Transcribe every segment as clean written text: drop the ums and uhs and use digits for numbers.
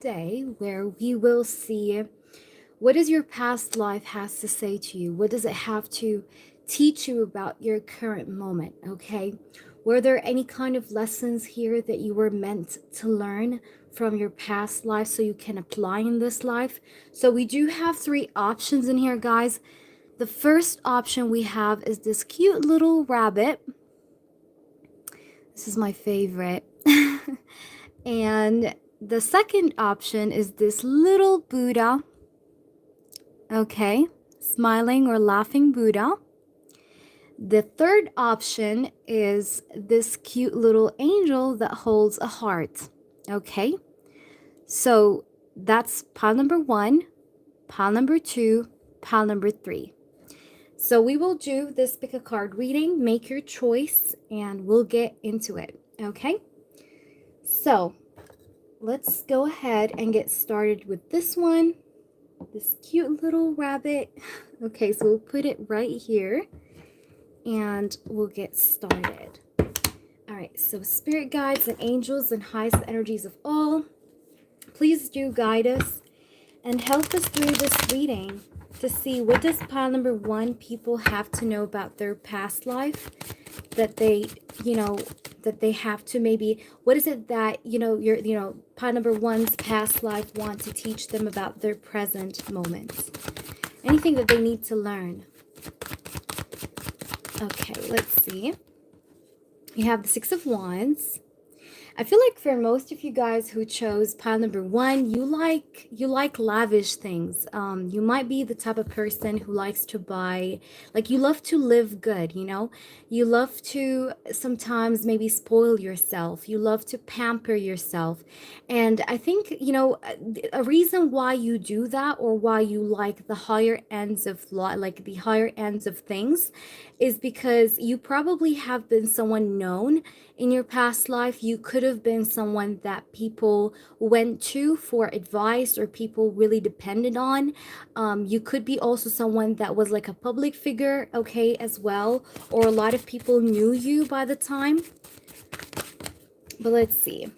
day where we will see what does your past life has to say to you? What does it have to teach you about your current moment? Okay. Were there any kind of lessons here that you were meant to learn from your past life so you can apply in this life? So we do have three options in here, guys. The first option we have is this cute little rabbit. This is my favorite. And the second option is this little Buddha. Okay, smiling or laughing Buddha. The third option is this cute little angel that holds a heart. Okay, so that's pile number one, pile number two, pile number three. So we will do this pick a card reading, make your choice, and we'll get into it. Okay, so let's go ahead and get started with this one. This cute little rabbit. Okay, so we'll put it right here and we'll get started. All right, so spirit guides and angels and highest energies of all, please do guide us and help us through this reading to see what does pile number one people have to know about their past life that they, that they have to maybe, what is it that, pile number one's past life want to teach them about their present moments? Anything that they need to learn. Okay, let's see. We have the Six of Wands. I feel like for most of you guys who chose pile number one, you like lavish things. You might be the type of person who likes to buy, like you love to live good, you love to sometimes maybe spoil yourself. You love to pamper yourself. And I think, a reason why you do that, or why you like the higher ends of like the higher ends of things, is because you probably have been someone known in your past life. You could have been someone that people went to for advice, or people really depended on. You could be also someone that was like a public figure, okay, as well, or a lot of people knew you by the time. But let's see.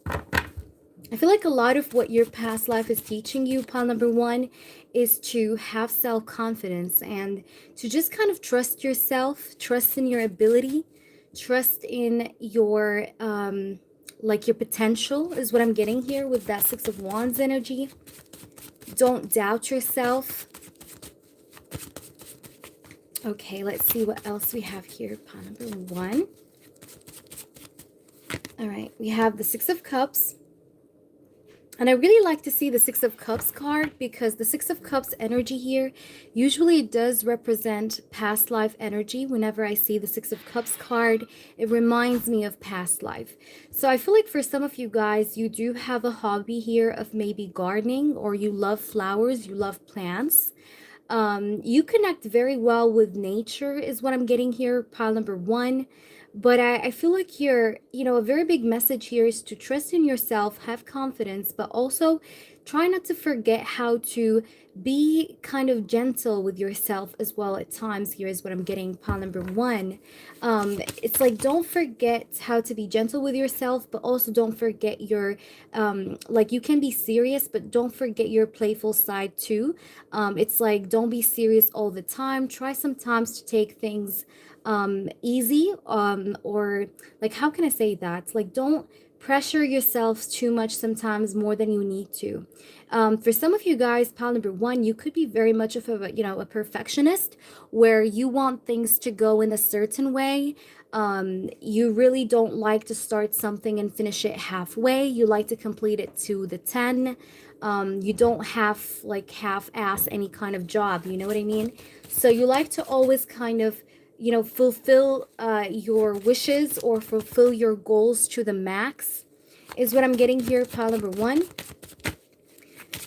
I feel like a lot of what your past life is teaching you, pile number one, is to have self-confidence and to just kind of trust yourself, trust in your ability, trust in your like your potential is what I'm getting here with that Six of Wands energy. Don't doubt yourself. Okay, let's see what else we have here. Pile number one. All right, we have the Six of Cups. And I really like to see the Six of Cups card, because the Six of Cups energy here usually does represent past life energy. Whenever I see the Six of Cups card, it reminds me of past life. So I feel like for some of you guys, you do have a hobby here of maybe gardening, or you love flowers, you love plants. You connect very well with nature is what I'm getting here, pile number one. But I feel like you're, a very big message here is to trust in yourself, have confidence, but also try not to forget how to be kind of gentle with yourself as well at times. Here is what I'm getting, pile number one. It's like, don't forget how to be gentle with yourself, but also don't forget your, like you can be serious, but don't forget your playful side too. It's like, don't be serious all the time. Try sometimes to take things easy, or like, how can I say that? Like, don't pressure yourself too much sometimes, more than you need to. For some of you guys, pile number one, you could be very much of a, a perfectionist, where you want things to go in a certain way. You really don't like to start something and finish it halfway. You like to complete it to the 10. You don't have like half-ass any kind of job, you know what I mean? So you like to always kind of, fulfill your wishes, or fulfill your goals to the max, is what I'm getting here, pile number one.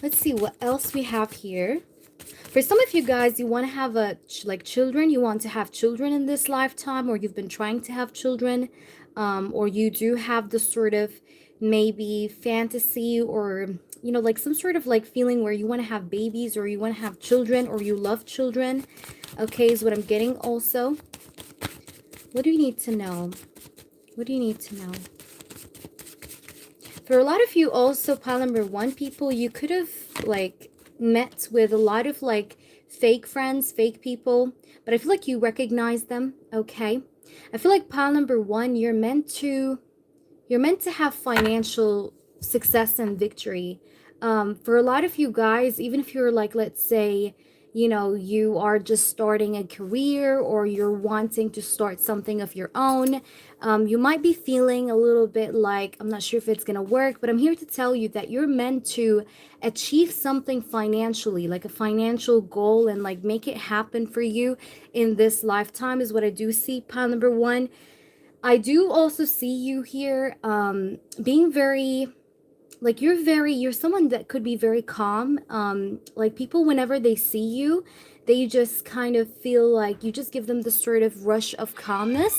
Let's see what else we have here. For some of you guys, you want to have children. You want to have children in this lifetime, or you've been trying to have children, or you do have the sort of maybe fantasy, or like some sort of like feeling where you want to have babies, or you want to have children, or you love children. Okay, is what I'm getting also. What do you need to know? What do you need to know? For a lot of you also, pile number one people, you could have like met with a lot of like fake friends, fake people, but I feel like you recognize them, okay? I feel like pile number one, you're meant to have financial success and victory. For a lot of you guys, even if you're like, let's say, you know, you are just starting a career or you're wanting to start something of your own, you might be feeling a little bit like, I'm not sure if it's going to work, but I'm here to tell you that you're meant to achieve something financially, like a financial goal, and like make it happen for you in this lifetime, is what I do see, pile number one. I do also see you here being very, like, you're someone that could be very calm. Like, people, whenever they see you, they just kind of feel like you just give them the sort of rush of calmness.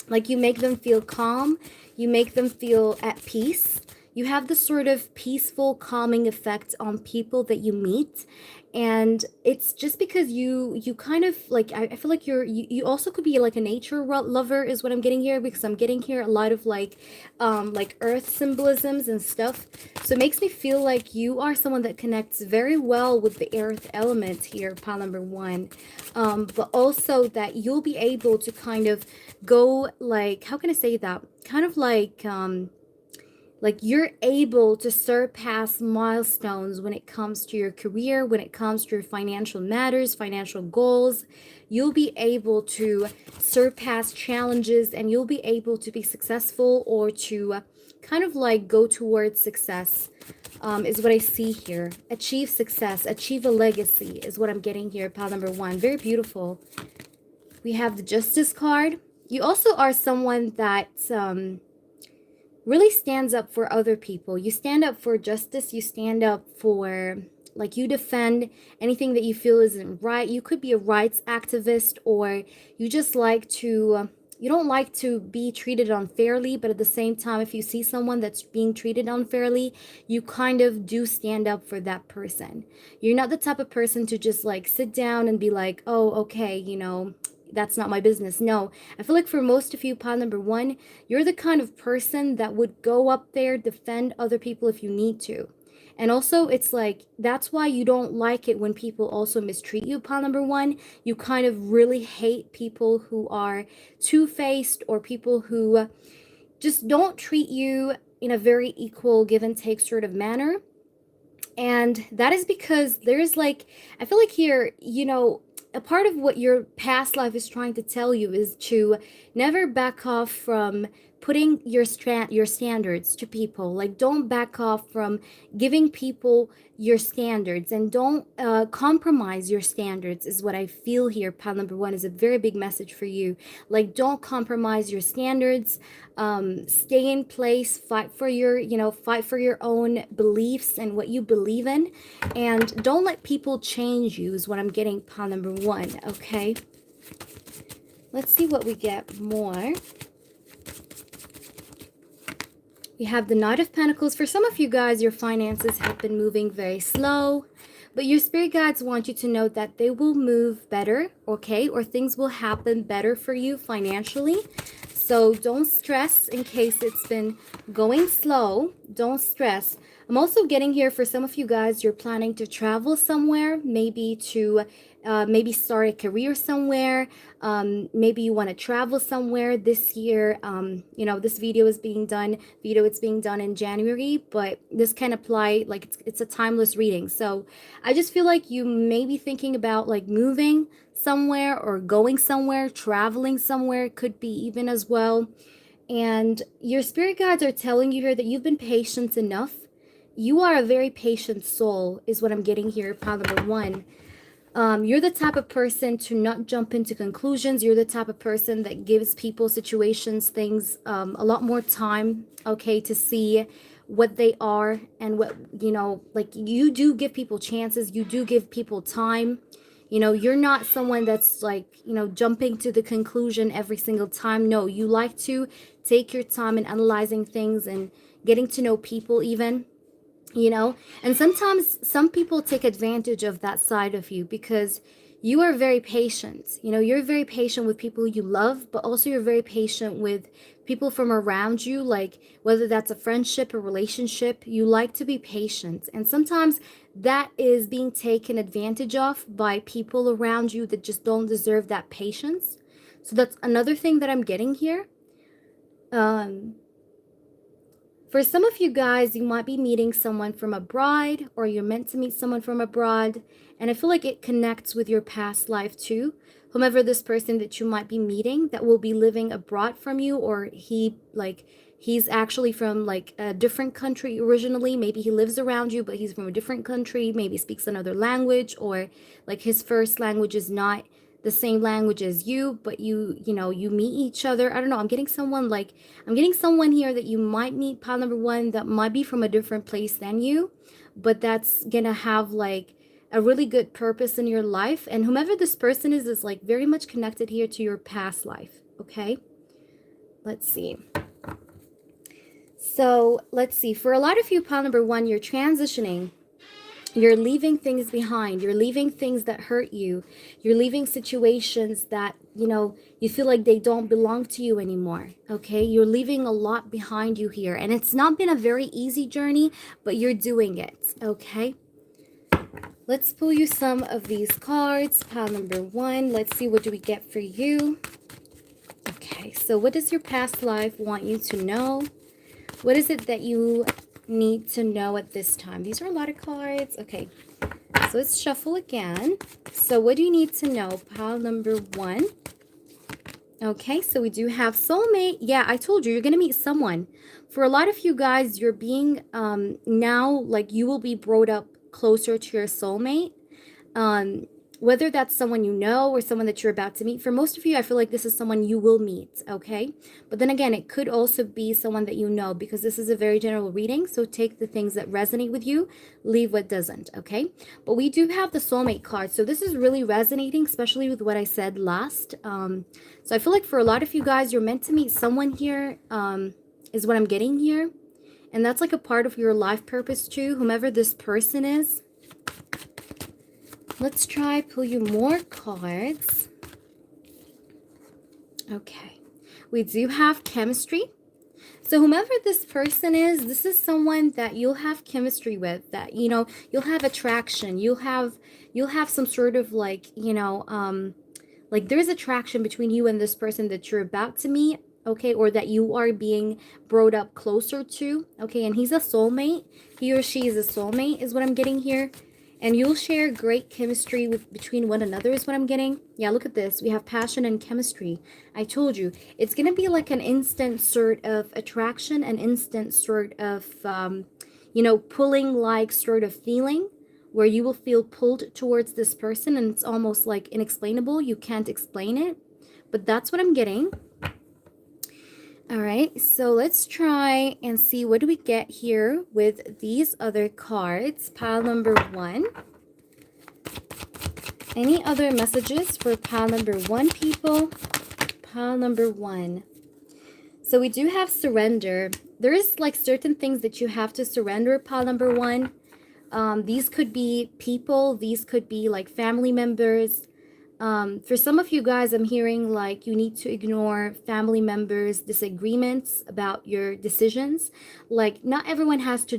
Like, you make them feel calm, you make them feel at peace. You have this sort of peaceful, calming effect on people that you meet. And it's just because you kind of like, I feel like you also could be like a nature lover, is what I'm getting here, because I'm getting here a lot of like earth symbolisms and stuff. So it makes me feel like you are someone that connects very well with the earth element here, pile number one. But also that you'll be able to kind of go, like, how can I say that, kind of like you're able to surpass milestones when it comes to your career, when it comes to your financial matters, financial goals. You'll be able to surpass challenges, and you'll be able to be successful, or to kind of like go towards success, is what I see here. Achieve success, achieve a legacy, is what I'm getting here, pile number one. Very beautiful. We have the Justice card. You also are someone that really stands up for other people. You stand up for justice. You stand up for, like, you defend anything that you feel isn't right. You could be a rights activist, or you just like to, you don't like to be treated unfairly, but at the same time, if you see someone that's being treated unfairly, you kind of do stand up for that person. You're not the type of person to just like sit down and be like, oh, okay, you know, that's not my business. No, I feel like for most of you, pile number one, you're the kind of person that would go up there, defend other people if you need to. And also, it's like, that's why you don't like it when people also mistreat you, pile number one. You kind of really hate people who are two-faced, or people who just don't treat you in a very equal give and take sort of manner. And that is because there's like, I feel like here, you know, a part of what your past life is trying to tell you is to never back off from putting your standards to people. Like, don't back off from giving people your standards, and don't compromise your standards, is what I feel here. Pile number one is a very big message for you. Like, don't compromise your standards. Stay in place, fight for your, you know, fight for your own beliefs and what you believe in, and don't let people change you, is what I'm getting, pile number one. Okay, let's see what we get more. We have the Knight of Pentacles. For some of you guys, your finances have been moving very slow, but your spirit guides want you to know that they will move better, okay? Or things will happen better for you financially. So don't stress in case it's been going slow. Don't stress. I'm also getting here, for some of you guys, you're planning to travel somewhere, maybe to maybe start a career somewhere. Maybe you want to travel somewhere this year. You know, this video is being done, it's being done in January, but this can apply, like, it's a timeless reading. So I just feel like you may be thinking about like moving somewhere, or going somewhere, traveling somewhere, could be even as well. And your spirit guides are telling you here that you've been patient enough. You are a very patient soul, is what I'm getting here, pile number one. You're the type of person to not jump into conclusions. You're the type of person that gives people, situations, things, a lot more time, okay, to see what they are, and what, you know, like, you do give people chances. You do give people time. You know, you're not someone that's like, you know, jumping to the conclusion every single time. No, you like to take your time in analyzing things and getting to know people even, you know. And sometimes some people take advantage of that side of you, because You are very patient. You know, you're very patient with people you love, but also you're very patient with people from around you, like whether that's a friendship or relationship. You like to be patient. And sometimes that is being taken advantage of by people around you that just don't deserve that patience. So that's another thing that I'm getting here. Um, For some of you guys, you might be meeting someone from abroad, or you're meant to meet someone from abroad. And I feel like it connects with your past life too. Whomever this person that you might be meeting that will be living abroad from you, or he's actually from like a different country originally. Maybe he lives around you, but he's from a different country, maybe speaks another language, or like his first language is not the same language as you, but you meet each other. I don't know. I'm getting someone here that you might meet, pile number one, that might be from a different place than you, but that's gonna have like a really good purpose in your life. And whomever this person is like very much connected here to your past life. Okay. Let's see. So let's see. For a lot of you, pile number one, you're transitioning. You're leaving things behind. You're leaving things that hurt you. You're leaving situations that, you feel like they don't belong to you anymore. Okay? You're leaving a lot behind you here. And it's not been a very easy journey, but you're doing it. Okay? Let's pull you some of these cards. Pile number one. Let's see, what do we get for you? Okay, so what does your past life want you to know? What is it that you need to know at this time? These are a lot of cards. Okay, so let's shuffle again. So what do you need to know? Pile number one. Okay, so we do have soulmate. Yeah, I told you, you're going to meet someone. For a lot of you guys, you're being now, like, you will be brought up closer to your soulmate. Whether that's someone you know or someone that you're about to meet. For most of you, I feel like this is someone you will meet, okay? But then again, it could also be someone that you know, because this is a very general reading. So take the things that resonate with you, leave what doesn't, okay? But we do have the soulmate card. So this is really resonating, especially with what I said last. So I feel like for a lot of you guys, you're meant to meet someone here, is what I'm getting here. And that's like a part of your life purpose too, whomever this person is. Let's try pull you more cards. Okay. We do have chemistry. So whomever this person is, this is someone that you'll have chemistry with, that, you'll have attraction. You'll have some sort of like, like there's attraction between you and this person that you're about to meet, okay, or that you are being brought up closer to, okay, and he's a soulmate. He or she is a soulmate is what I'm getting here. And you'll share great chemistry between one another is what I'm getting. Yeah, look at this. We have passion and chemistry. I told you. It's going to be like an instant sort of attraction, an instant sort of, pulling like sort of feeling where you will feel pulled towards this person. And it's almost like inexplainable. You can't explain it. But that's what I'm getting. All right, so let's try and see what do we get here with these other cards. Pile number one. Any other messages for pile number one, people? Pile number one. So we do have surrender. There is like certain things that you have to surrender, pile number one. These could be people. These could be like family members. For some of you guys, I'm hearing like you need to ignore family members' disagreements about your decisions. Like not everyone has to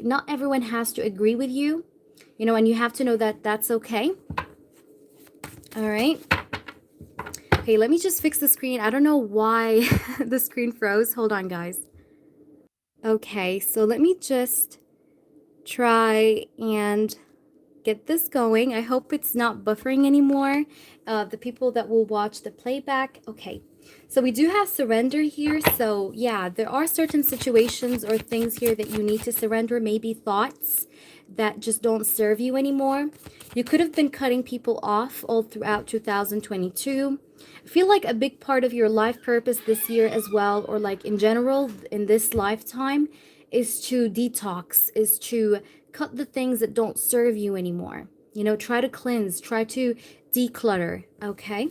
not everyone has to agree with you, and you have to know that that's okay. All right. Okay, let me just fix the screen. I don't know why the screen froze. Hold on, guys. Okay, so let me just try and get this going. I hope it's not buffering anymore. The people that will watch the playback. Okay, so we do have surrender here. So yeah, there are certain situations or things here that you need to surrender. Maybe thoughts that just don't serve you anymore. You could have been cutting people off all throughout 2022. I feel like a big part of your life purpose this year as well, or like in general in this lifetime, is to detox, is to cut the things that don't serve you anymore. Try to cleanse, try to declutter, okay?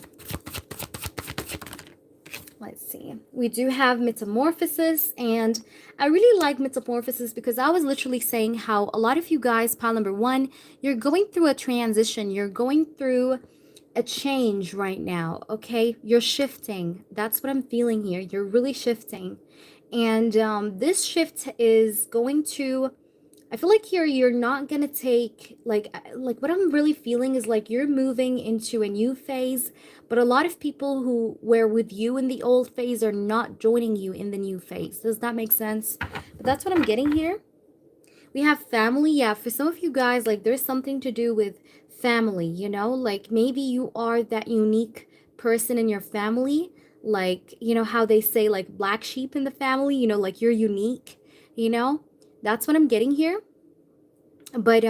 Let's see. We do have metamorphosis, and I really like metamorphosis because I was literally saying how a lot of you guys, pile number one, you're going through a transition. You're going through a change right now, okay? You're shifting. That's what I'm feeling here. You're really shifting. And this shift is going to, I feel like here you're not gonna take like what I'm really feeling is like you're moving into a new phase, but a lot of people who were with you in the old phase are not joining you in the new phase. Does that make sense? But that's what I'm getting here. We have family. Yeah, for some of you guys, like there's something to do with family, you know? Like maybe you are that unique person in your family. Like, you know how they say like black sheep in the family, you know, like you're unique, you know? That's what I'm getting here. But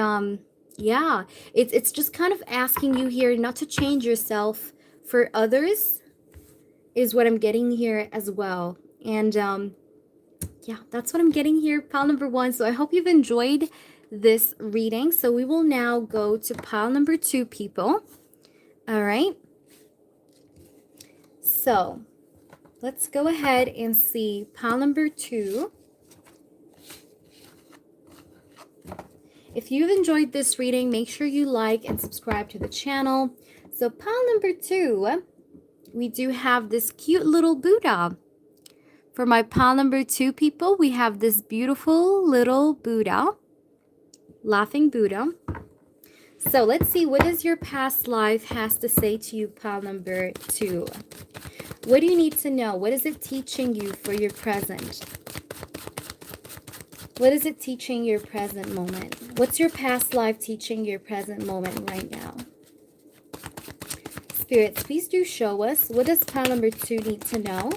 yeah, it's just kind of asking you here not to change yourself for others is what I'm getting here as well. And yeah, that's what I'm getting here, pile number 1. So I hope you've enjoyed this reading. So we will now go to pile number 2, people. All right. So let's go ahead and see pile number 2. If you've enjoyed this reading, make sure you like and subscribe to the channel. So pile number 2, we do have this cute little Buddha. For my pile number 2, people, we have this beautiful little Buddha, laughing Buddha. So let's see, what does your past life has to say to you, pile number 2? What do you need to know? What is it teaching you for your present? What is it teaching your present moment? What's your past life teaching your present moment right now? Spirits, please do show us. What does pile number 2 need to know?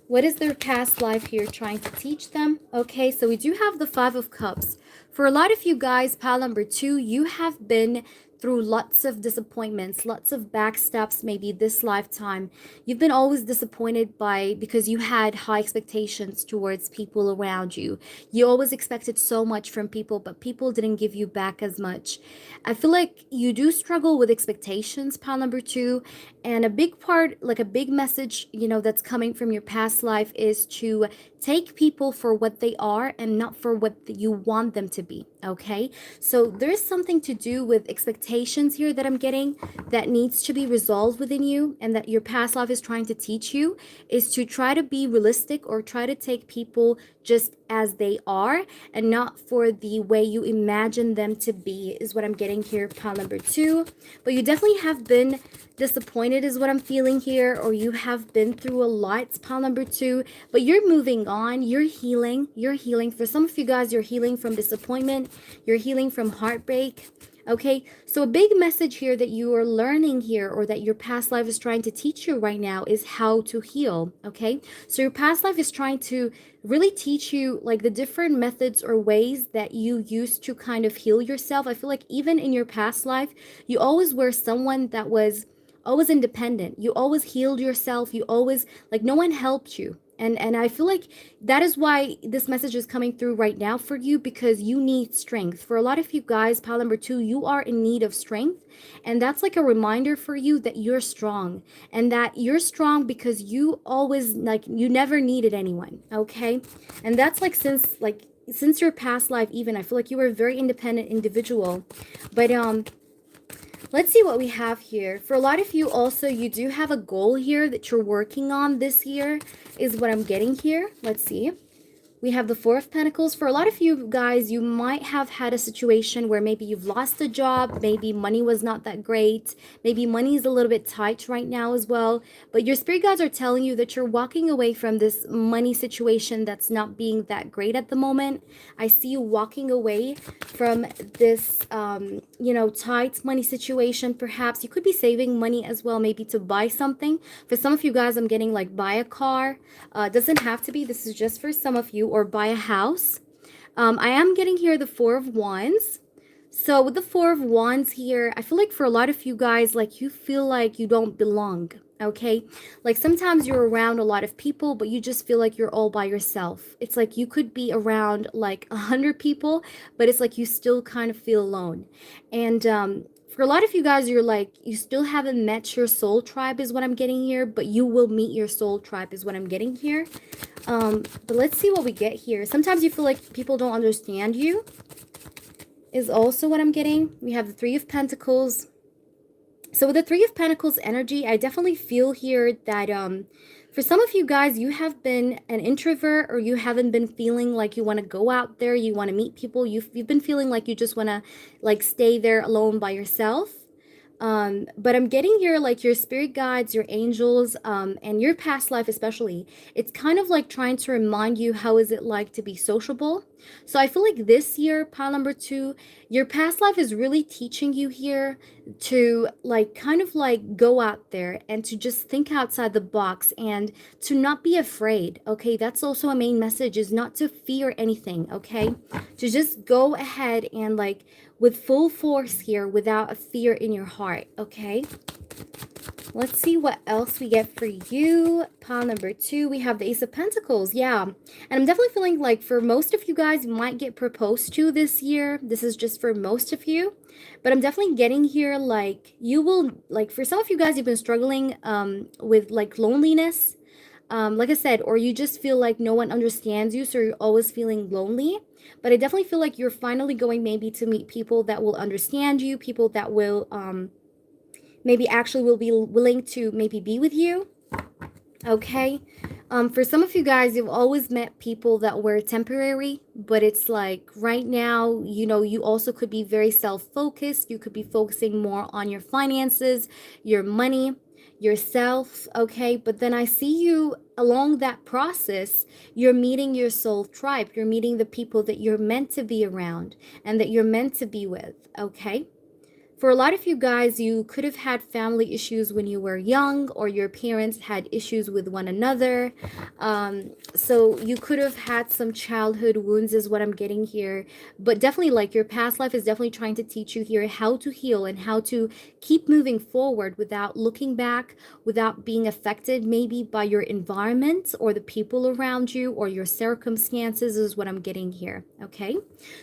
What is their past life here trying to teach them? Okay, so we do have the 5 of Cups. For a lot of you guys, pile number 2, you have been through lots of disappointments, lots of backstabs, maybe this lifetime. You've been always disappointed because you had high expectations towards people around you. You always expected so much from people, but people didn't give you back as much. I feel like you do struggle with expectations, pile number 2, and a big part, like a big message, you know, that's coming from your past life is to take people for what they are and not for what you want them to be, okay? So there's something to do with expectations here that I'm getting that needs to be resolved within you, and that your past life is trying to teach you is to try to be realistic or try to take people just as they are and not for the way you imagine them to be is what I'm getting here, pile number 2. But you definitely have been disappointed is what I'm feeling here, or you have been through a lot, pile number 2, but you're moving on. You're healing. For some of you guys, you're healing from disappointment. You're healing from heartbreak. Okay, so a big message here that you are learning here, or that your past life is trying to teach you right now, is how to heal. Okay, so your past life is trying to really teach you like the different methods or ways that you used to kind of heal yourself. I feel like even in your past life, you always were someone that was always independent. You always healed yourself. You always, like, no one helped you. And I feel like that is why this message is coming through right now for you, because you need strength. For a lot of you guys, pile number 2, you are in need of strength. And that's like a reminder for you that you're strong, and that you're strong because you always, like, you never needed anyone. Okay. And that's like since your past life, even I feel like you were a very independent individual. But let's see what we have here. For a lot of you also, you do have a goal here that you're working on this year is what I'm getting here. Let's see. We have the 4 of Pentacles. For a lot of you guys, you might have had a situation where maybe you've lost a job, maybe money was not that great, maybe money is a little bit tight right now as well, but your spirit guides are telling you that you're walking away from this money situation that's not being that great at the moment. I see you walking away from this, you know, tight money situation. Perhaps you could be saving money as well, maybe to buy something. For some of you guys, I'm getting like buy a car. Doesn't have to be. This is just for some of you, or buy a house. I am getting here the 4 of Wands. So with the 4 of Wands here, I feel like for a lot of you guys, like you feel like you don't belong. Okay, like sometimes you're around a lot of people, but you just feel like you're all by yourself. It's like you could be around like 100 people, but it's like you still kind of feel alone. And for a lot of you guys, you're like, you still haven't met your soul tribe is what I'm getting here, but you will meet your soul tribe is what I'm getting here. But let's see what we get here. Sometimes you feel like people don't understand you is also what I'm getting. We have the 3 of Pentacles. So with the Three of Pentacles energy, I definitely feel here that for some of you guys, you have been an introvert, or you haven't been feeling like you want to go out there, you want to meet people. You've been feeling like you just want to like stay there alone by yourself. But I'm getting here like your spirit guides, your angels, and your past life especially. It's kind of like trying to remind you how is it like to be sociable. So I feel like this year, pile number two, your past life is really teaching you here to like kind of like go out there and to just think outside the box and to not be afraid. Okay, that's also a main message, is not to fear anything. Okay, to just go ahead and like with full force here without a fear in your heart. Okay, let's see what else we get for you. Pile number two, we have the Ace of Pentacles. Yeah, and I'm definitely feeling like for most of you guys, you might get proposed to this year. This is just for most of you, but I'm definitely getting here like you will, like for some of you guys, you've been struggling with like loneliness, like I said, or you just feel like no one understands you, so you're always feeling lonely. But I definitely feel like you're finally going maybe to meet people that will understand you, people that will maybe actually will be willing to maybe be with you. Okay. For some of you guys, you've always met people that were temporary, but it's like right now, you know, you also could be very self-focused. You could be focusing more on your finances, your money, yourself. Okay. But then I see you along that process, you're meeting your soul tribe. You're meeting the people that you're meant to be around and that you're meant to be with. Okay. For a lot of you guys, you could have had family issues when you were young, or your parents had issues with one another. So you could have had some childhood wounds, is what I'm getting here. But definitely, like your past life is definitely trying to teach you here how to heal and how to keep moving forward without looking back, without being affected maybe by your environment or the people around you or your circumstances, is what I'm getting here. Okay.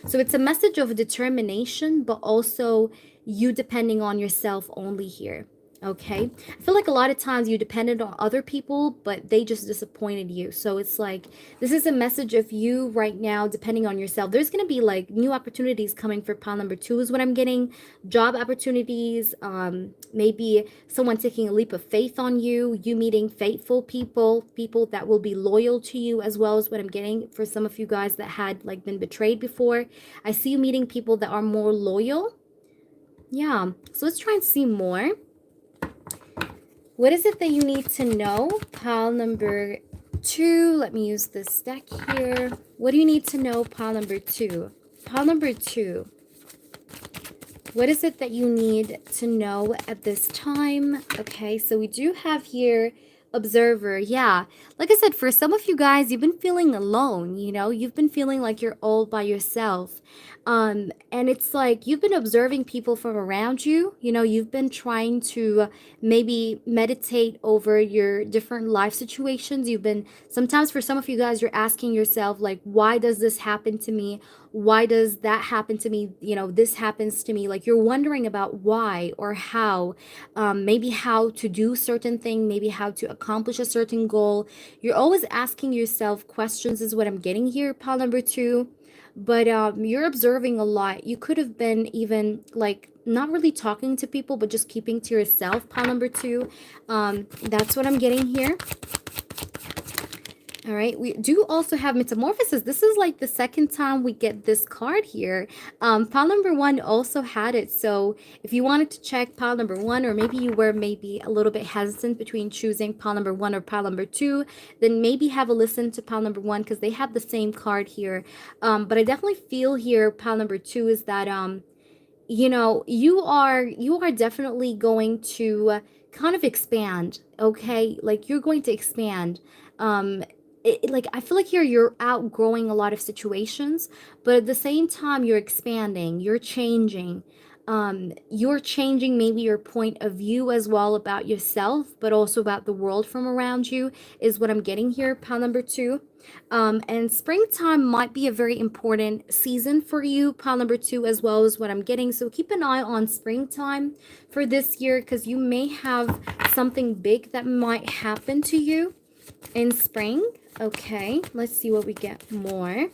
So it's a message of determination, but also you depending on yourself only here. Okay, I feel like a lot of times you depended on other people, but they just disappointed you. So it's like this is a message of you right now depending on yourself. There's going to be like new opportunities coming for pile number two, is what I'm getting. Job opportunities, maybe someone taking a leap of faith on you, you meeting faithful people, people that will be loyal to you, as well as what I'm getting for some of you guys that had like been betrayed before. I see you meeting people that are more loyal. Yeah, so let's try and see more. What is it that you need to know? Pile number two. Let me use this deck here. What do you need to know, pile number two? Pile number two. What is it that you need to know at this time? Okay, so we do have here observer. Yeah, like I said, for some of you guys, you've been feeling alone, you know, you've been feeling like you're all by yourself. And it's like you've been observing people from around you, you know, you've been trying to maybe meditate over your different life situations. You've been, sometimes for some of you guys, you're asking yourself, like, why does this happen to me? Why does that happen to me? You know, this happens to me. Like you're wondering about why or how, maybe how to do certain thing, maybe how to accomplish a certain goal. You're always asking yourself questions, is what I'm getting here, pile number two. But you're observing a lot. You could have been even like not really talking to people, but just keeping to yourself, pile number two. That's what I'm getting here. All right, we do also have Metamorphosis. This is like the second time we get this card here. Pile number one also had it. So if you wanted to check pile number one, or maybe you were maybe a little bit hesitant between choosing pile number one or pile number two, then maybe have a listen to pile number one, because they have the same card here. But I definitely feel here pile number two is that you know, you are definitely going to kind of expand. Okay, like you're going to expand. Like I feel like here you're outgrowing a lot of situations, but at the same time you're expanding, you're changing maybe your point of view as well about yourself, but also about the world from around you, is what I'm getting here, pile number two. And springtime might be a very important season for you, pile number two, as well as what I'm getting. So keep an eye on springtime for this year, because you may have something big that might happen to you in spring. Okay, let's see what we get more.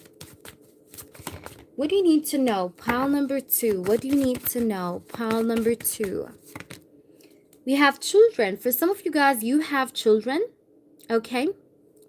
What do you need to know? Pile number two. What do you need to know? Pile number two. We have children. For some of you guys, you have children. Okay.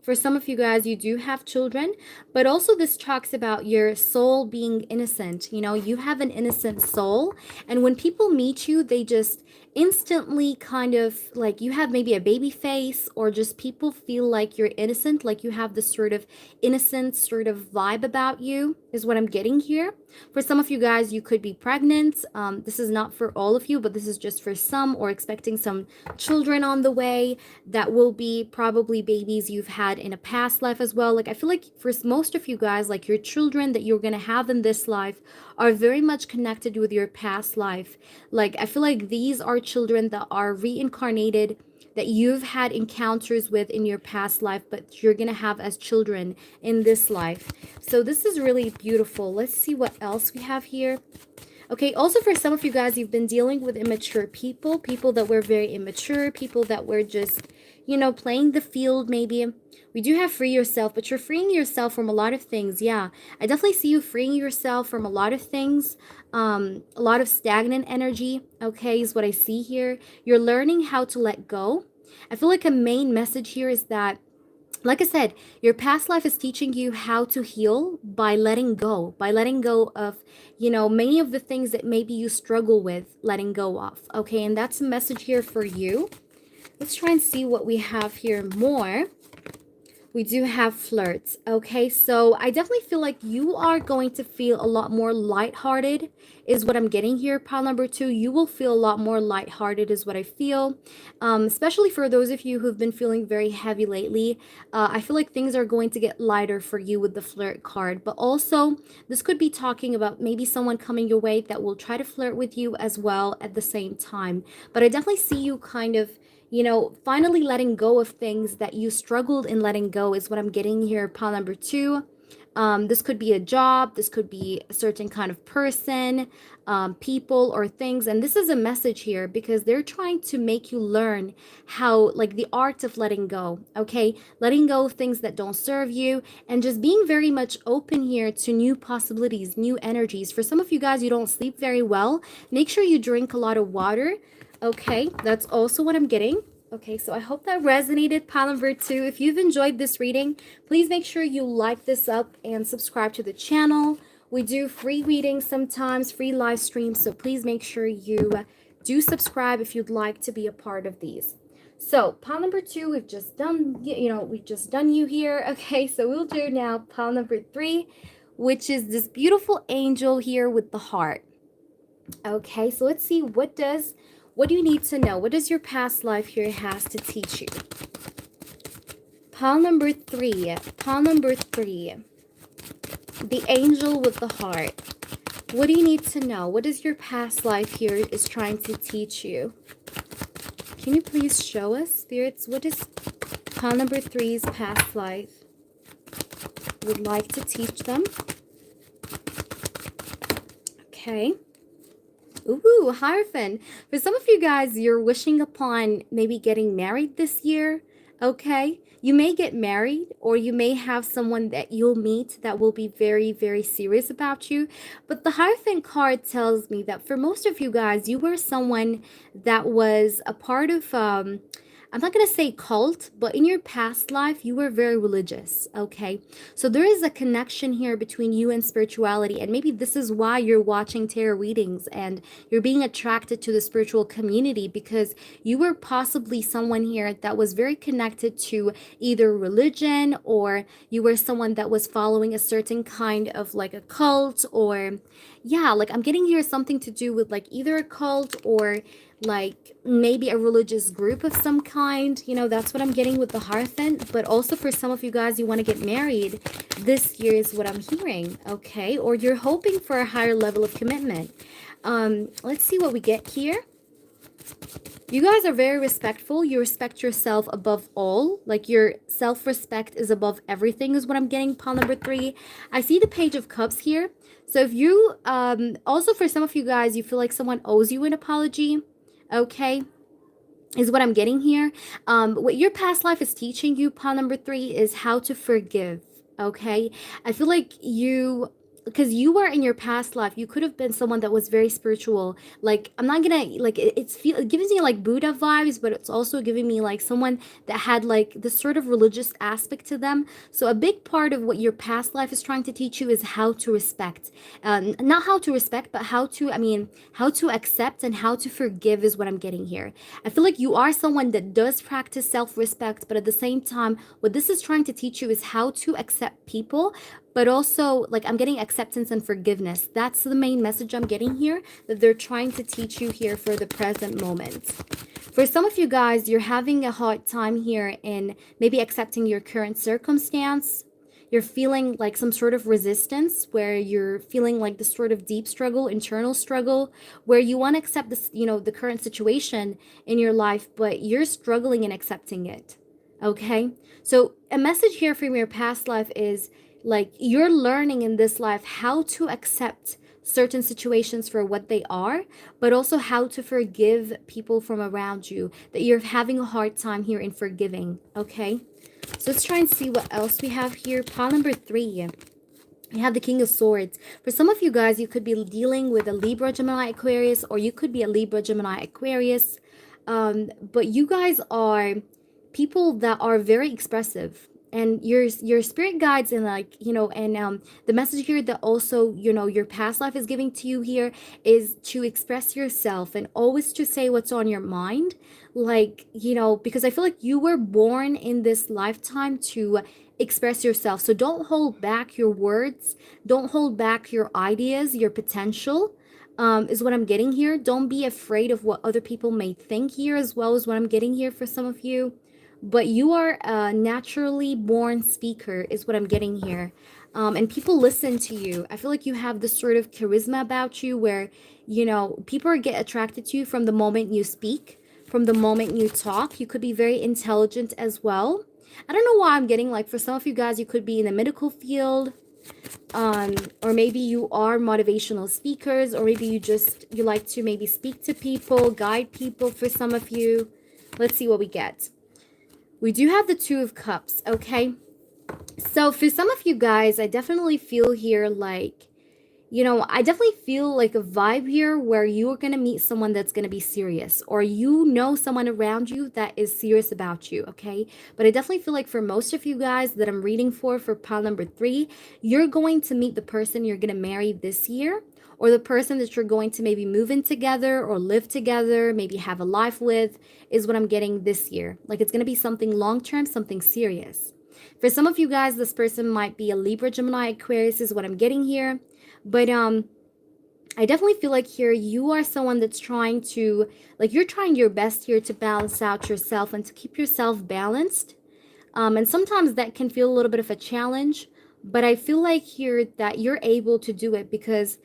For some of you guys, you do have children, but also this talks about your soul being innocent. You know, you have an innocent soul, and when people meet you, they just instantly kind of like you have maybe a baby face, or just people feel like you're innocent, like you have this sort of innocent sort of vibe about you, is what I'm getting here. For some of you guys, you could be pregnant. This is not for all of you, but this is just for some, or expecting some children on the way that will be probably babies you've had in a past life as well. Like, I feel like for most of you guys, like your children that you're going to have in this life are very much connected with your past life. Like, I feel like these are children that are reincarnated, that you've had encounters with in your past life, but you're going to have as children in this life. So this is really beautiful. Let's see what else we have here. Okay, also for some of you guys, you've been dealing with immature people, people that were very immature, people that were just, you know, playing the field maybe. We do have free yourself, but you're freeing yourself from a lot of things. Yeah, I definitely see you freeing yourself from a lot of things, a lot of stagnant energy, okay, is what I see here. You're learning how to let go. I feel like a main message here is that, like I said, your past life is teaching you how to heal by letting go of, you know, many of the things that maybe you struggle with letting go of. Okay, and that's a message here for you. Let's try and see what we have here more. We do have flirts. Okay, so I definitely feel like you are going to feel a lot more lighthearted, is what I'm getting here. Pile number 2, you will feel a lot more lighthearted, is what I feel. Especially for those of you who've been feeling very heavy lately. I feel like things are going to get lighter for you with the flirt card. But also, this could be talking about maybe someone coming your way that will try to flirt with you as well at the same time. But I definitely see you kind of, you know, finally letting go of things that you struggled in letting go, is what I'm getting here. Pile number 2. This could be a job. This could be a certain kind of person, people, or things. And this is a message here because they're trying to make you learn how, like, the art of letting go. Okay, letting go of things that don't serve you, and just being very much open here to new possibilities, new energies. For some of you guys, you don't sleep very well. Make sure you drink a lot of water. Okay, that's also what I'm getting. Okay, so I hope that resonated, pile number 2. If you've enjoyed this reading, please make sure you like this up and subscribe to the channel. We do free readings sometimes, free live streams, so please make sure you do subscribe if you'd like to be a part of these. So pile number 2, we've just done, we've just done you here. Okay, so we'll do now pile number 3, which is this beautiful angel here with the heart. Okay, so let's see, what do you need to know? What does your past life here has to teach you? Pile number 3. Pile number 3. The angel with the heart. What do you need to know? What does your past life here is trying to teach you? Can you please show us, spirits? What does pile number 3's past life would like to teach them? Okay. Ooh, Hierophant. For some of you guys, you're wishing upon maybe getting married this year. Okay. You may get married, or you may have someone that you'll meet that will be very, very serious about you. But the Hierophant card tells me that for most of you guys, you were someone that was a part of, I'm not going to say cult, but in your past life, you were very religious, okay? So there is a connection here between you and spirituality, and maybe this is why you're watching tarot readings and you're being attracted to the spiritual community, because you were possibly someone here that was very connected to either religion, or you were someone that was following a certain kind of like a cult, or yeah, like I'm getting here something to do with like either a cult or like maybe a religious group of some kind. You know, that's what I'm getting with the Hierophant. But also for some of you guys, you want to get married this year is what I'm hearing. Okay, or you're hoping for a higher level of commitment. Let's see what we get here. You guys are very respectful. You respect yourself above all. Like your self-respect is above everything is what I'm getting. Pile number 3. I see the Page of Cups here. So if you, also for some of you guys, you feel like someone owes you an apology. Okay, is what I'm getting here. What your past life is teaching you, pile number 3, is how to forgive. Okay, I feel like you because you were in your past life, you could have been someone that was very spiritual. Like, I'm not gonna like it gives me like Buddha vibes, but it's also giving me like someone that had like this sort of religious aspect to them. So a big part of what your past life is trying to teach you is how to respect, not how to respect, but how to, I mean, how to accept and how to forgive is what I'm getting here. I feel like you are someone that does practice self-respect, but at the same time, what this is trying to teach you is how to accept people, but also like I'm getting acceptance and forgiveness. That's the main message I'm getting here, that they're trying to teach you here for the present moment. For some of you guys, you're having a hard time here in maybe accepting your current circumstance. You're feeling like some sort of resistance where you're feeling like this sort of deep struggle, internal struggle, where you want to accept this, the current situation in your life, but you're struggling in accepting it. Okay? So, a message here from your past life is like you're learning in this life how to accept certain situations for what they are, but also how to forgive people from around you that you're having a hard time here in forgiving. Okay? So let's try and see what else we have here. Pile number 3. We have the King of Swords. For some of you guys, you could be dealing with a Libra, Gemini, Aquarius, or you could be a Libra, Gemini, Aquarius. But you guys are people that are very expressive. And your spirit guides and like, and the message here that also, your past life is giving to you here is to express yourself and always to say what's on your mind. Like, because I feel like you were born in this lifetime to express yourself. So don't hold back your words. Don't hold back your ideas, your potential, is what I'm getting here. Don't be afraid of what other people may think here, as well as what I'm getting here for some of you. But you are a naturally born speaker, is what I'm getting here. And people listen to you. I feel like you have this sort of charisma about you where, people get attracted to you from the moment you speak, from the moment you talk. You could be very intelligent as well. I don't know why I'm getting like for some of you guys, you could be in the medical field, or maybe you are motivational speakers, or maybe you like to maybe speak to people, guide people for some of you. Let's see what we get. We do have the Two of Cups, okay? So for some of you guys, I definitely feel here like, I definitely feel like a vibe here where you are going to meet someone that's going to be serious, or someone around you that is serious about you, okay? But I definitely feel like for most of you guys that I'm reading for pile number 3, you're going to meet the person you're going to marry this year, or the person that you're going to maybe move in together or live together, maybe have a life with, is what I'm getting this year. Like it's going to be something long-term, something serious. For some of you guys, this person might be a Libra, Gemini, Aquarius, is what I'm getting here. But I definitely feel like here you are someone that's trying to, like you're trying your best here to balance out yourself and to keep yourself balanced. And sometimes that can feel a little bit of a challenge, but I feel like here that you're able to do it because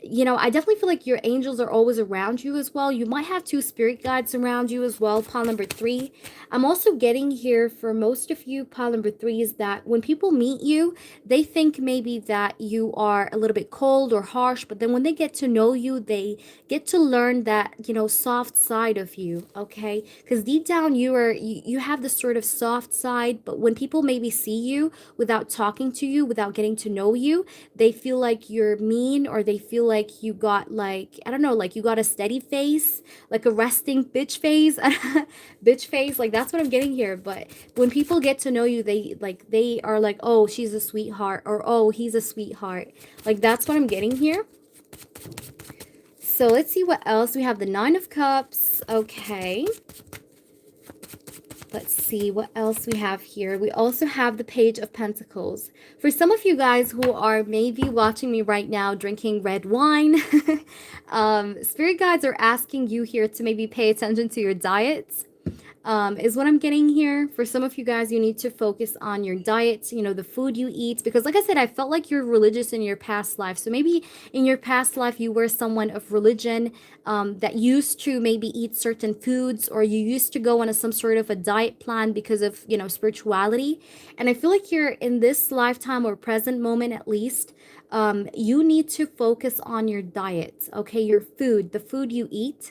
I definitely feel like your angels are always around you as well. You might have 2 spirit guides around you as well. Pile number 3. I'm also getting here for most of you, pile number 3, is that when people meet you, they think maybe that you are a little bit cold or harsh, but then when they get to know you, they get to learn that, soft side of you, okay? Because deep down you have this sort of soft side, but when people maybe see you without talking to you, without getting to know you, they feel like you're mean, or they feel like you got like, I don't know, like you got a steady face, like a resting bitch face. Bitch face, like that's what I'm getting here. But when people get to know you, they are like, oh, she's a sweetheart, or oh, he's a sweetheart. Like that's what I'm getting here. So let's see what else. We have the 9 of Cups. Okay. Let's see what else we have here. We also have the Page of Pentacles. For some of you guys who are maybe watching me right now drinking red wine, spirit guides are asking you here to maybe pay attention to your diet. Is what I'm getting here. For some of you guys, you need to focus on your diet, the food you eat, because like I said, I felt like you're religious in your past life. So maybe in your past life, you were someone of religion, that used to maybe eat certain foods, or you used to go on some sort of a diet plan because of, spirituality. And I feel like you're in this lifetime or present moment, at least, you need to focus on your diet, okay? Your food, the food you eat.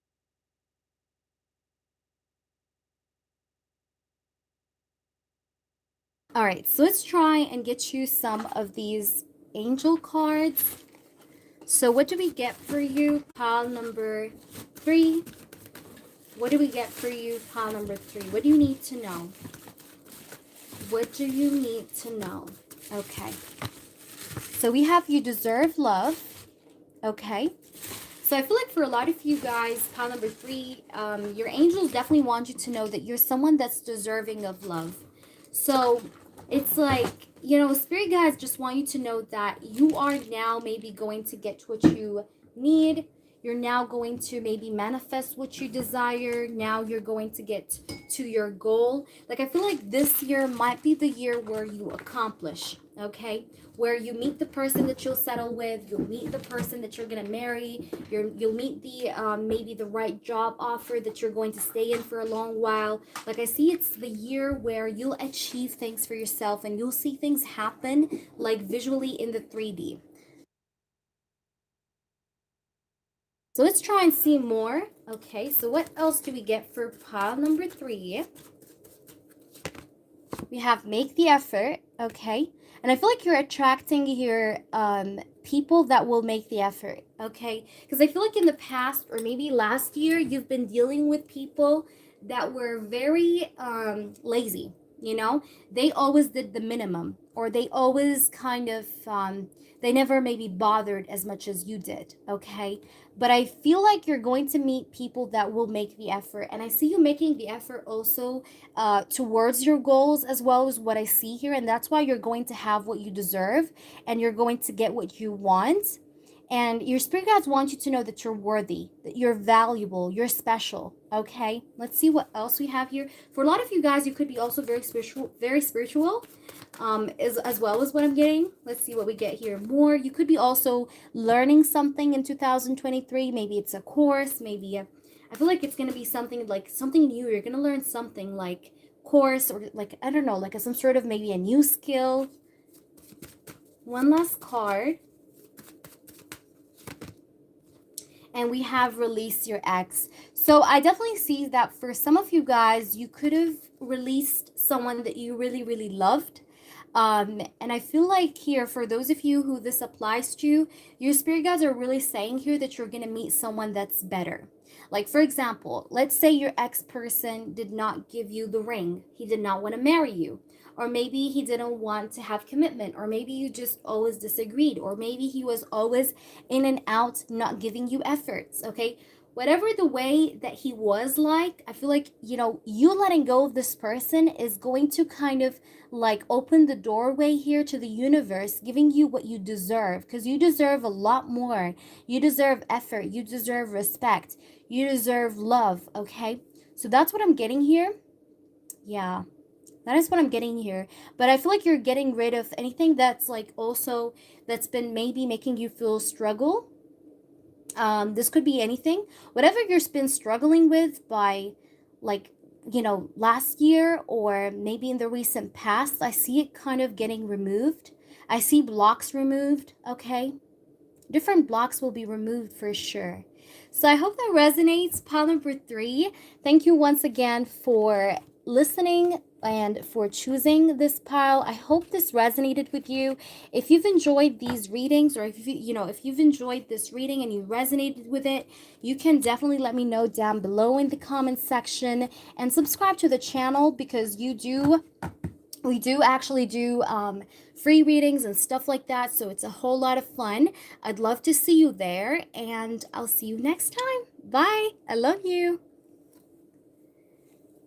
All right, so let's try and get you some of these angel cards. So what do we get for you, pile number 3? What do we get for you, pile number 3? What do you need to know? What do you need to know? Okay. So we have you deserve love. Okay. So I feel like for a lot of you guys, pile number 3, your angels definitely want you to know that you're someone that's deserving of love. So it's like, you know, spirit guides just want you to know that you are now maybe going to get what you need. You're now going to maybe manifest what you desire. Now you're going to get to your goal. Like, I feel like this year might be the year where you accomplish, okay? Where you meet the person that you'll settle with, you'll meet the person that you're gonna marry, you'll meet the maybe the right job offer that you're going to stay in for a long while. Like, I see it's the year where you'll achieve things for yourself and you'll see things happen like visually in the 3D. So let's try and see more. Okay, so what else do we get for pile number 3? We have make the effort, okay? And I feel like you're attracting here people that will make the effort, okay? Because I feel like in the past or maybe last year, you've been dealing with people that were very lazy, you know? They always did the minimum, or they always kind of, they never maybe bothered as much as you did, okay? But I feel like you're going to meet people that will make the effort. And I see you making the effort also towards your goals as well as what I see here. And that's why you're going to have what you deserve and you're going to get what you want. And your spirit guides want you to know that you're worthy, that you're valuable, you're special. Okay, let's see what else we have here. For a lot of you guys, you could be also very spiritual, as well as what I'm getting. Let's see what we get here more. You could be also learning something in 2023. Maybe it's a course, I feel like it's going to be something like something new. You're going to learn something like course or like, I don't know, like some sort of maybe a new skill. One last card. And we have release your ex. So I definitely see that for some of you guys, you could have released someone that you really, really loved. And I feel like here, for those of you who this applies to, your spirit guides are really saying here that you're going to meet someone that's better. Like, for example, let's say your ex person did not give you the ring. He did not want to marry you. Or maybe he didn't want to have commitment. Or maybe you just always disagreed. Or maybe he was always in and out, not giving you efforts. Okay. Whatever the way that he was like, I feel like, you know, you letting go of this person is going to kind of like open the doorway here to the universe, giving you what you deserve, because you deserve a lot more. You deserve effort. You deserve respect. You deserve love. Okay. So that's what I'm getting here. Yeah. That is what I'm getting here. But I feel like you're getting rid of anything that's like also that's been maybe making you feel struggle. This could be anything. Whatever you've been struggling with by like, you know, last year or maybe in the recent past, I see it kind of getting removed. I see blocks removed, okay? Different blocks will be removed for sure. So I hope that resonates. Pile number 3. Thank you once again for listening and for choosing this pile. I hope this resonated with you. If you've enjoyed these readings, or if if you've enjoyed this reading and you resonated with it, you can definitely let me know down below in the comments section, and subscribe to the channel because we do actually do free readings and stuff like that, so it's a whole lot of fun. I'd love to see you there, and I'll see you next time. Bye. I love you.